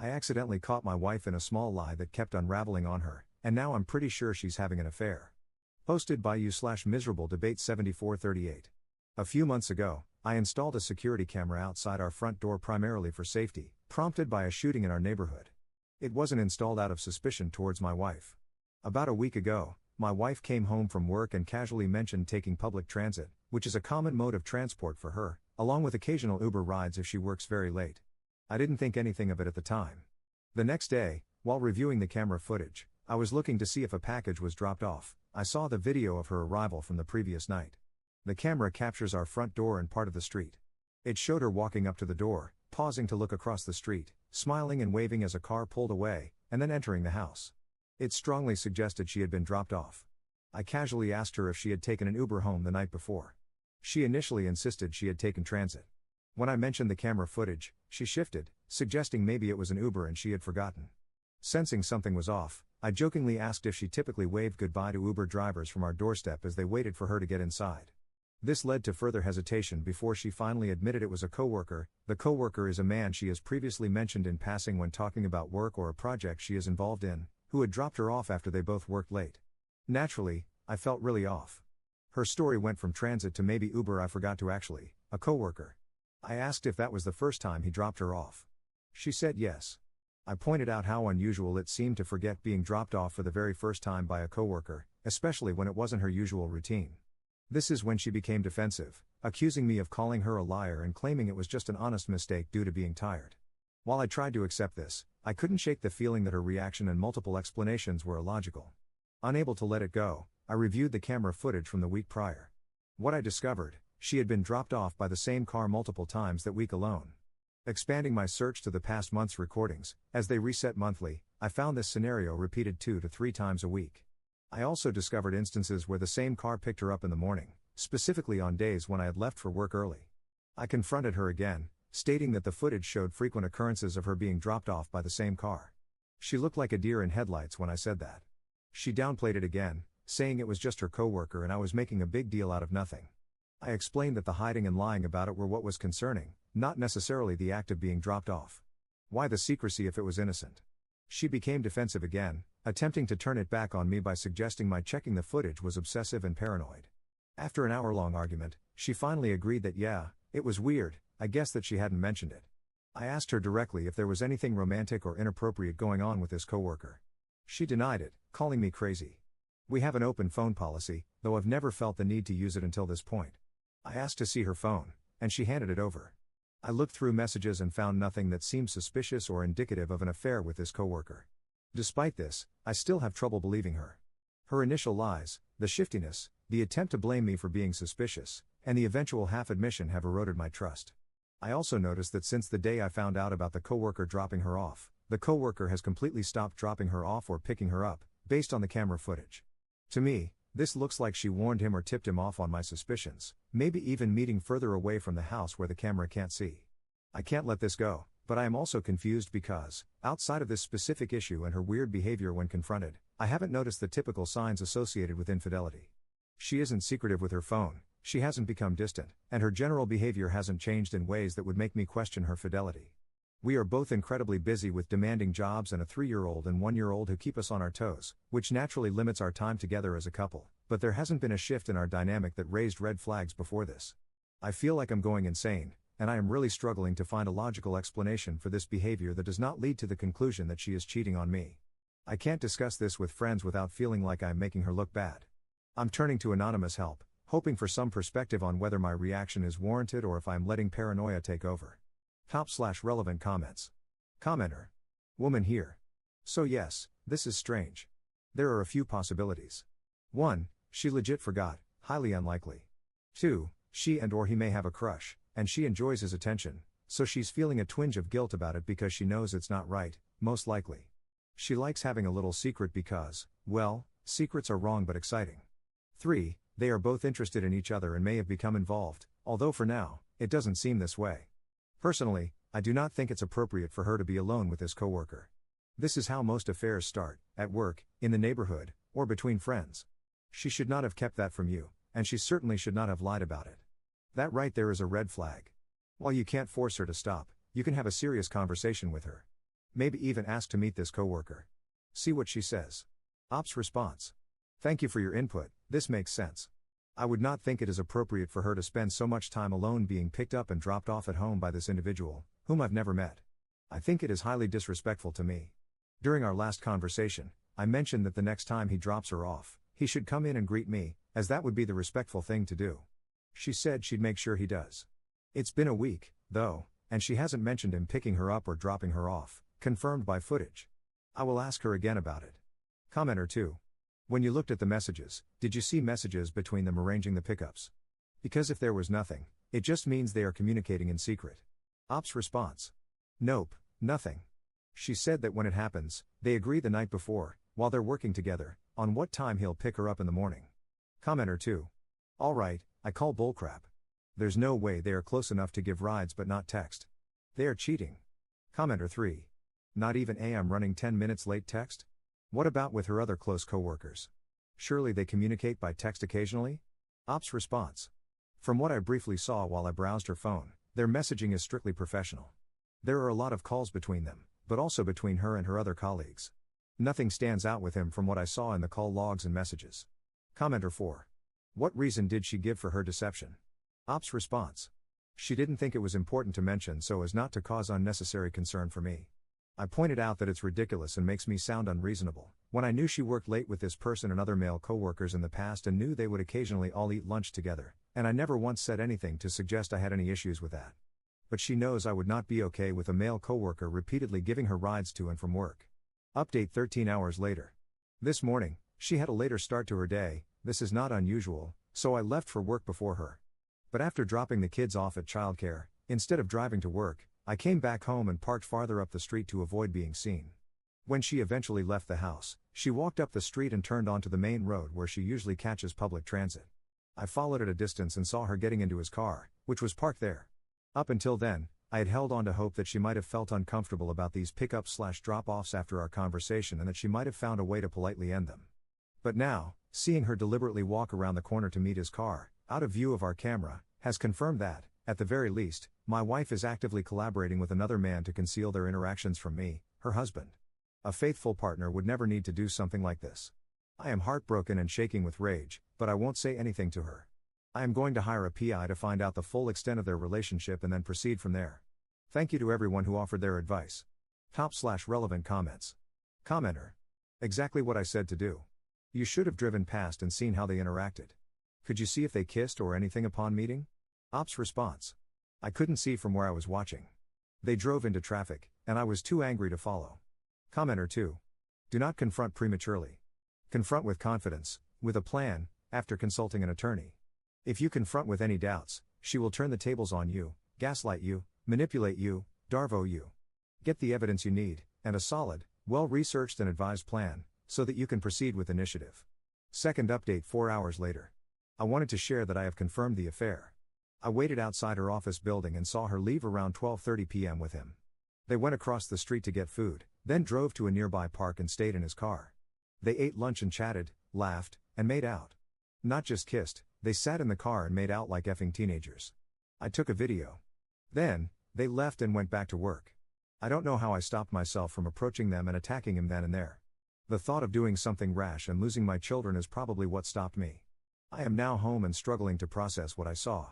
I accidentally caught my wife in a small lie that kept unraveling on her, and now I'm pretty sure she's having an affair. Posted by u/miserable debate 7438. A few months ago, I installed a security camera outside our front door primarily for safety, prompted by a shooting in our neighborhood. It wasn't installed out of suspicion towards my wife. About a week ago, my wife came home from work and casually mentioned taking public transit, which is a common mode of transport for her, along with occasional Uber rides if she works very late. I didn't think anything of it at the time. The next day, while reviewing the camera footage, I was looking to see if a package was dropped off. I saw the video of her arrival from the previous night. The camera captures our front door and part of the street. It showed her walking up to the door, pausing to look across the street, smiling and waving as a car pulled away, and then entering the house. It strongly suggested she had been dropped off. I casually asked her if she had taken an Uber home the night before. She initially insisted she had taken transit. When I mentioned the camera footage, she shifted, suggesting maybe it was an Uber and she had forgotten. Sensing something was off, I jokingly asked if she typically waved goodbye to Uber drivers from our doorstep as they waited for her to get inside. This led to further hesitation before she finally admitted it was a coworker. The coworker is a man she has previously mentioned in passing when talking about work or a project she is involved in, who had dropped her off after they both worked late. Naturally, I felt really off. Her story went from transit to maybe Uber. I forgot to actually, a coworker. I asked if that was the first time he dropped her off. She said yes. I pointed out how unusual it seemed to forget being dropped off for the very first time by a coworker, especially when it wasn't her usual routine. This is when she became defensive, accusing me of calling her a liar and claiming it was just an honest mistake due to being tired. While I tried to accept this, I couldn't shake the feeling that her reaction and multiple explanations were illogical. Unable to let it go, I reviewed the camera footage from the week prior. What I discovered: she had been dropped off by the same car multiple times that week alone. Expanding my search to the past month's recordings, as they reset monthly, I found this scenario repeated 2 to 3 times a week. I also discovered instances where the same car picked her up in the morning, specifically on days when I had left for work early. I confronted her again, stating that the footage showed frequent occurrences of her being dropped off by the same car. She looked like a deer in headlights when I said that. She downplayed it again, saying it was just her coworker and I was making a big deal out of nothing. I explained that the hiding and lying about it were what was concerning, not necessarily the act of being dropped off. Why the secrecy if it was innocent? She became defensive again, attempting to turn it back on me by suggesting my checking the footage was obsessive and paranoid. After an hour-long argument, she finally agreed that yeah, it was weird, I guess that she hadn't mentioned it. I asked her directly if there was anything romantic or inappropriate going on with this coworker. She denied it, calling me crazy. We have an open phone policy, though I've never felt the need to use it until this point. I asked to see her phone, and she handed it over. I looked through messages and found nothing that seemed suspicious or indicative of an affair with this coworker. Despite this, I still have trouble believing her. Her initial lies, the shiftiness, the attempt to blame me for being suspicious, and the eventual half-admission have eroded my trust. I also noticed that since the day I found out about the coworker dropping her off, the coworker has completely stopped dropping her off or picking her up, based on the camera footage. To me, this looks like she warned him or tipped him off on my suspicions, maybe even meeting further away from the house where the camera can't see. I can't let this go, but I am also confused because, outside of this specific issue and her weird behavior when confronted, I haven't noticed the typical signs associated with infidelity. She isn't secretive with her phone, she hasn't become distant, and her general behavior hasn't changed in ways that would make me question her fidelity. We are both incredibly busy with demanding jobs and a 3-year-old and 1-year-old who keep us on our toes, which naturally limits our time together as a couple, but there hasn't been a shift in our dynamic that raised red flags before this. I feel like I'm going insane, and I am really struggling to find a logical explanation for this behavior that does not lead to the conclusion that she is cheating on me. I can't discuss this with friends without feeling like I'm making her look bad. I'm turning to anonymous help, hoping for some perspective on whether my reaction is warranted or if I'm letting paranoia take over. Top/relevant comments. Commenter. Woman here. So yes, this is strange. There are a few possibilities. 1. She legit forgot, highly unlikely. 2. She and/or he may have a crush, and she enjoys his attention, so she's feeling a twinge of guilt about it because she knows it's not right, most likely. She likes having a little secret because, well, secrets are wrong but exciting. 3. They are both interested in each other and may have become involved, although for now, it doesn't seem this way. Personally, I do not think it's appropriate for her to be alone with this coworker. This is how most affairs start, at work, in the neighborhood, or between friends. She should not have kept that from you, and she certainly should not have lied about it. That right there is a red flag. While you can't force her to stop, you can have a serious conversation with her. Maybe even ask to meet this coworker. See what she says. Ops response. Thank you for your input, this makes sense. I would not think it is appropriate for her to spend so much time alone being picked up and dropped off at home by this individual, whom I've never met. I think it is highly disrespectful to me. During our last conversation, I mentioned that the next time he drops her off, he should come in and greet me, as that would be the respectful thing to do. She said she'd make sure he does. It's been a week, though, and she hasn't mentioned him picking her up or dropping her off, confirmed by footage. I will ask her again about it. Commenter 2. When you looked at the messages, did you see messages between them arranging the pickups? Because if there was nothing, it just means they are communicating in secret. Ops response. Nope, nothing. She said that when it happens, they agree the night before, while they're working together, on what time he'll pick her up in the morning. Commenter 2. Alright, I call bullcrap. There's no way they are close enough to give rides but not text. They are cheating. Commenter 3. Not even a I'm running 10 minutes late text? What about with her other close coworkers? Surely they communicate by text occasionally? Ops response. From what I briefly saw while I browsed her phone, their messaging is strictly professional. There are a lot of calls between them, but also between her and her other colleagues. Nothing stands out with him from what I saw in the call logs and messages. Commenter 4. What reason did she give for her deception? Ops response. She didn't think it was important to mention so as not to cause unnecessary concern for me. I pointed out that it's ridiculous and makes me sound unreasonable, when I knew she worked late with this person and other male coworkers in the past and knew they would occasionally all eat lunch together, and I never once said anything to suggest I had any issues with that. But she knows I would not be okay with a male coworker repeatedly giving her rides to and from work. Update 13 hours later. This morning, she had a later start to her day. This is not unusual, so I left for work before her. But after dropping the kids off at childcare, instead of driving to work, I came back home and parked farther up the street to avoid being seen. When she eventually left the house, she walked up the street and turned onto the main road where she usually catches public transit. I followed at a distance and saw her getting into his car, which was parked there. Up until then, I had held on to hope that she might have felt uncomfortable about these pickups/drop-offs after our conversation and that she might have found a way to politely end them. But now, seeing her deliberately walk around the corner to meet his car, out of view of our camera, has confirmed that, at the very least, my wife is actively collaborating with another man to conceal their interactions from me, her husband. A faithful partner would never need to do something like this. I am heartbroken and shaking with rage, but I won't say anything to her. I am going to hire a PI to find out the full extent of their relationship and then proceed from there. Thank you to everyone who offered their advice. Top/relevant comments. Commenter. Exactly what I said to do. You should have driven past and seen how they interacted. Could you see if they kissed or anything upon meeting? Ops response. I couldn't see from where I was watching. They drove into traffic, and I was too angry to follow. Commenter 2. Do not confront prematurely. Confront with confidence, with a plan, after consulting an attorney. If you confront with any doubts, she will turn the tables on you, gaslight you, manipulate you, darvo you. Get the evidence you need, and a solid, well-researched and advised plan, so that you can proceed with initiative. Second update 4 hours later. I wanted to share that I have confirmed the affair. I waited outside her office building and saw her leave around 12:30 p.m. with him. They went across the street to get food, then drove to a nearby park and stayed in his car. They ate lunch and chatted, laughed, and made out. Not just kissed, they sat in the car and made out like effing teenagers. I took a video. Then, they left and went back to work. I don't know how I stopped myself from approaching them and attacking him then and there. The thought of doing something rash and losing my children is probably what stopped me. I am now home and struggling to process what I saw.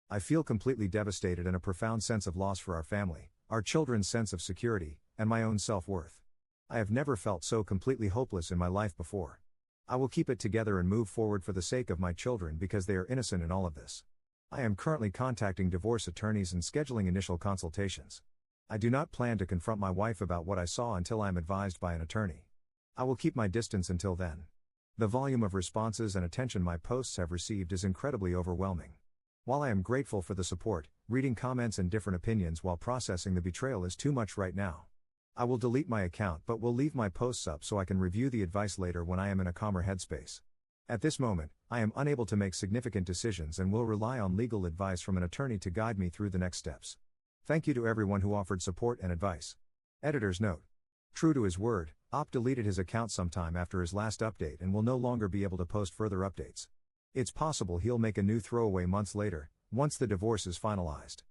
I feel completely devastated and a profound sense of loss for our family, our children's sense of security, and my own self-worth. I have never felt so completely hopeless in my life before. I will keep it together and move forward for the sake of my children because they are innocent in all of this. I am currently contacting divorce attorneys and scheduling initial consultations. I do not plan to confront my wife about what I saw until I am advised by an attorney. I will keep my distance until then. The volume of responses and attention my posts have received is incredibly overwhelming. While I am grateful for the support, reading comments and different opinions while processing the betrayal is too much right now. I will delete my account but will leave my posts up so I can review the advice later when I am in a calmer headspace. At this moment, I am unable to make significant decisions and will rely on legal advice from an attorney to guide me through the next steps. Thank you to everyone who offered support and advice. Editor's note. True to his word, Op deleted his account sometime after his last update and will no longer be able to post further updates. It's possible he'll make a new throwaway months later, once the divorce is finalized.